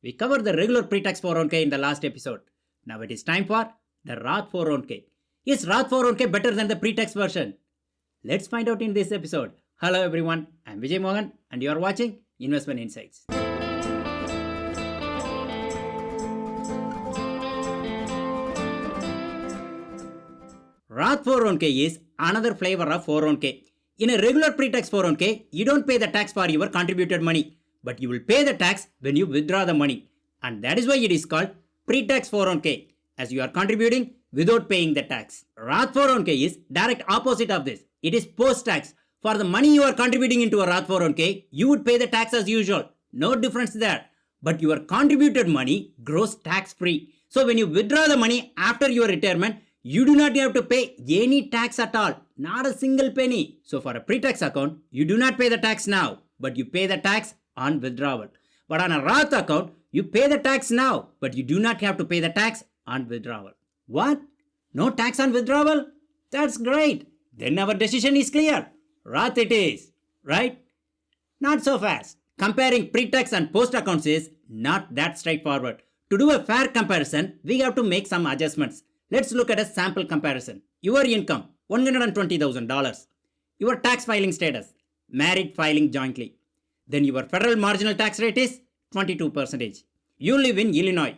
We covered the regular Pretax 401k in the last episode. Now it is time for the Roth 401k. Is Roth 401k better than the Pretax version? Let's find out in this episode. Hello everyone, I'm Vijay Mohan and you are watching Investment Insights. Roth 401k is another flavor of 401k. In a regular Pretax 401k, you don't pay the tax for your contributed money, but you will pay the tax when you withdraw the money. And that is why it is called Pretax 401k, as you are contributing without paying the tax. Roth 401k is direct opposite of this. It is post-tax. For the money you are contributing into a Roth 401k, you would pay the tax as usual. No difference there. But your contributed money grows tax-free. So when you withdraw the money after your retirement, you do not have to pay any tax at all. Not a single penny. So for a pre-tax account, you do not pay the tax now, but you pay the tax on withdrawal. But on a Roth account, you pay the tax now, but you do not have to pay the tax on withdrawal. What? No tax on withdrawal? That's great. Then our decision is clear. Roth it is, right? Not so fast. Comparing pre-tax and post accounts is not that straightforward. To do a fair comparison, we have to make some adjustments. Let's look at a sample comparison. Your income, $120,000. Your tax filing status, married filing jointly. Then your federal marginal tax rate is 22%. You live in Illinois.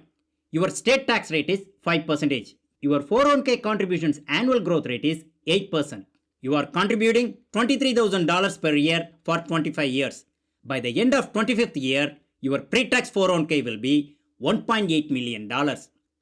Your state tax rate is 5%. Your 401k contributions annual growth rate is 8%. You are contributing $23,000 per year for 25 years. By the end of 25th year, your pre-tax 401k will be $1.8 million.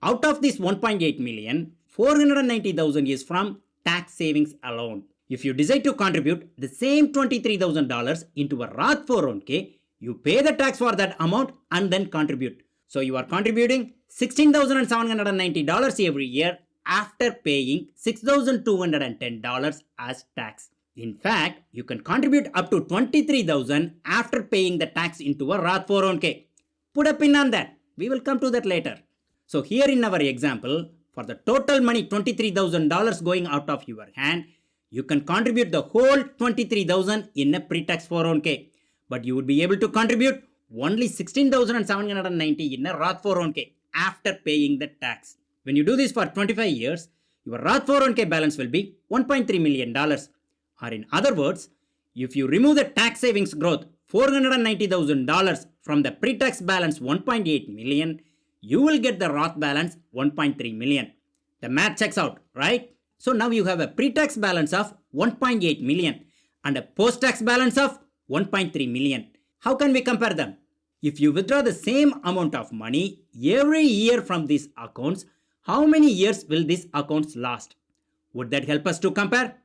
Out of this $1.8 million, $490,000 is from tax savings alone. If you decide to contribute the same $23,000 into a Roth 401k, you pay the tax for that amount and then contribute. So you are contributing $16,790 every year after paying $6,210 as tax. In fact, you can contribute up to $23,000 after paying the tax into a Roth 401k. Put a pin on that. We will come to that later. So here in our example, for the total money $23,000 going out of your hand, you can contribute the whole $23,000 in a pre-tax 401k. But you would be able to contribute only $16,790 in a Roth 401k after paying the tax. When you do this for 25 years, your Roth 401k balance will be $1.3 million. Or in other words, if you remove the tax savings growth $490,000 from the pre-tax balance $1.8 million, you will get the Roth balance $1.3 million. The math checks out, right? So now you have a pre-tax balance of $1.8 million and a post-tax balance of $1.3 million. How can we compare them? If you withdraw the same amount of money every year from these accounts, how many years will these accounts last? Would that help us to compare?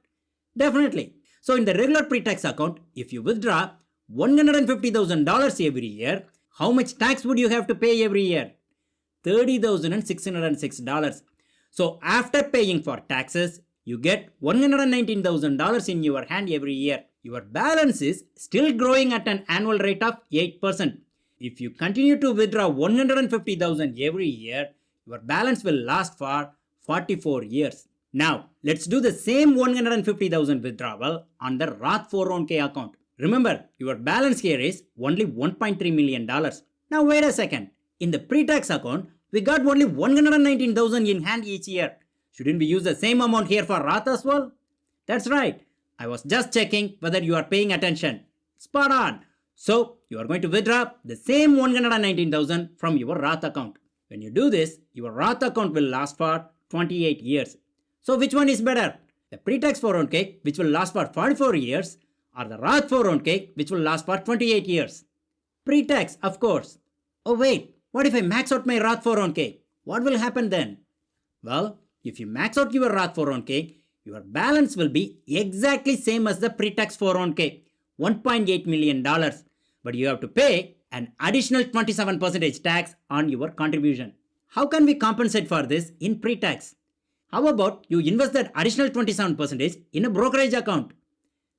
Definitely. So in the regular pre-tax account, if you withdraw $150,000 every year, how much tax would you have to pay every year? $30,606. So after paying for taxes, you get $119,000 in your hand every year. Your balance is still growing at an annual rate of 8%. If you continue to withdraw $150,000 every year, your balance will last for 44 years. Now, let's do the same $150,000 withdrawal on the Roth 401k account. Remember, your balance here is only $1.3 million. Now, wait a second. In the pre-tax account, we got only $119,000 in hand each year. Shouldn't we use the same amount here for Roth as well? That's right. I was just checking whether you are paying attention. Spot on. So, you are going to withdraw the same $119,000 from your Roth account. When you do this, your Roth account will last for 28 years. So, which one is better? The pre-tax 401k, which will last for 44 years, or the Roth 401k, which will last for 28 years? Pre-tax, of course. Oh wait, what if I max out my Roth 401k? What will happen then? Well, if you max out your Roth 401k, your balance will be exactly same as the pre-tax 401k, $1.8 million. But you have to pay an additional 27% tax on your contribution. How can we compensate for this in pre-tax? How about you invest that additional 27% in a brokerage account?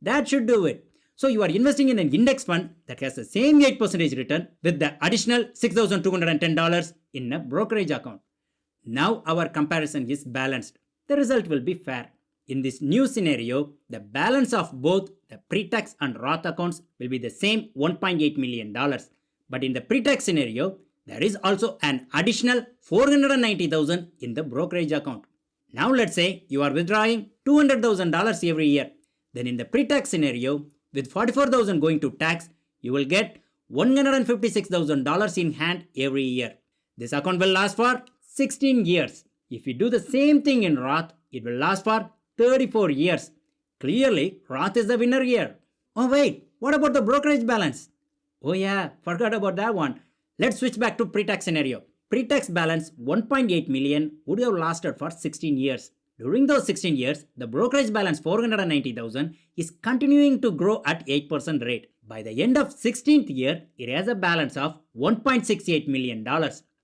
That should do it. So you are investing in an index fund that has the same 8% return with the additional $6,210 in a brokerage account. Now our comparison is balanced. The result will be fair. In this new scenario, the balance of both the pre-tax and Roth accounts will be the same $1.8 million. But in the pre-tax scenario, There is also an additional 490,000 in the brokerage account. Now let's say you are withdrawing $200,000 every year. Then in the pre-tax scenario, with 44,000 going to tax, you will get $156,000 in hand every year. This account will last for 16 years. If you do the same thing in Roth, it will last for 34 years. Clearly, Roth is the winner here. Oh wait, what about the brokerage balance? Oh yeah, forgot about that one. Let's switch back to pre-tax scenario. Pre-tax balance 1.8 million would have lasted for 16 years. During those 16 years, the brokerage balance 490,000 is continuing to grow at 8% rate. By the end of 16th year, it has a balance of $1.68 million.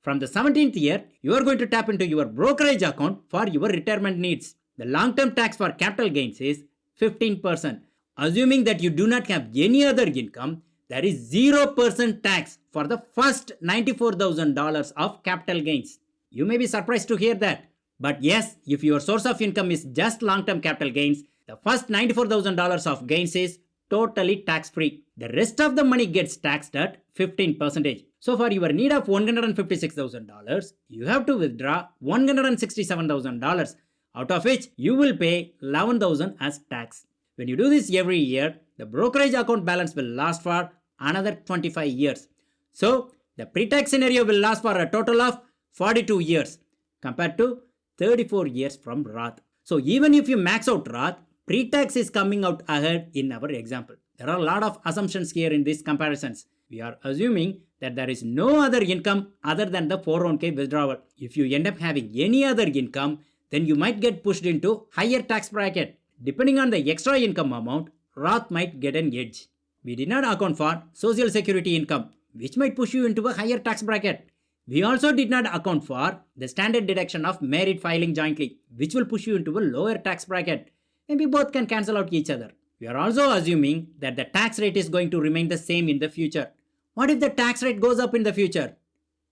From the 17th year, you are going to tap into your brokerage account for your retirement needs. The long-term tax for capital gains is 15%. Assuming that you do not have any other income, there is 0% tax for the first $94,000 of capital gains. You may be surprised to hear that. But yes, if your source of income is just long-term capital gains, the first $94,000 of gains is totally tax-free. The rest of the money gets taxed at 15%. So for your need of $156,000, you have to withdraw $167,000, out of which you will pay $11,000 as tax. When you do this every year, the brokerage account balance will last for another 25 years. So the pre-tax scenario will last for a total of 42 years compared to 34 years from Roth. So even if you max out Roth, pre-tax is coming out ahead in our example. There are a lot of assumptions here in these comparisons. We are assuming that there is no other income other than the 401k withdrawal. If you end up having any other income, then you might get pushed into higher tax bracket. Depending on the extra income amount, Roth might get an edge. We did not account for social security income, which might push you into a higher tax bracket. We also did not account for the standard deduction of married filing jointly, which will push you into a lower tax bracket. Maybe both can cancel out each other. We are also assuming that the tax rate is going to remain the same in the future. What if the tax rate goes up in the future?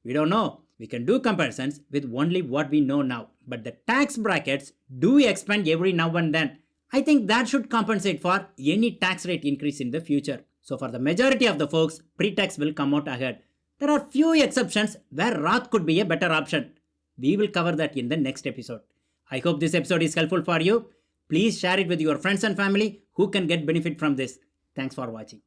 We don't know. We can do comparisons with only what we know now. But the tax brackets do expand every now and then. I think that should compensate for any tax rate increase in the future. So for the majority of the folks, pre-tax will come out ahead. There are few exceptions where Roth could be a better option. We will cover that in the next episode. I hope this episode is helpful for you. Please share it with your friends and family who can get benefit from this. Thanks for watching.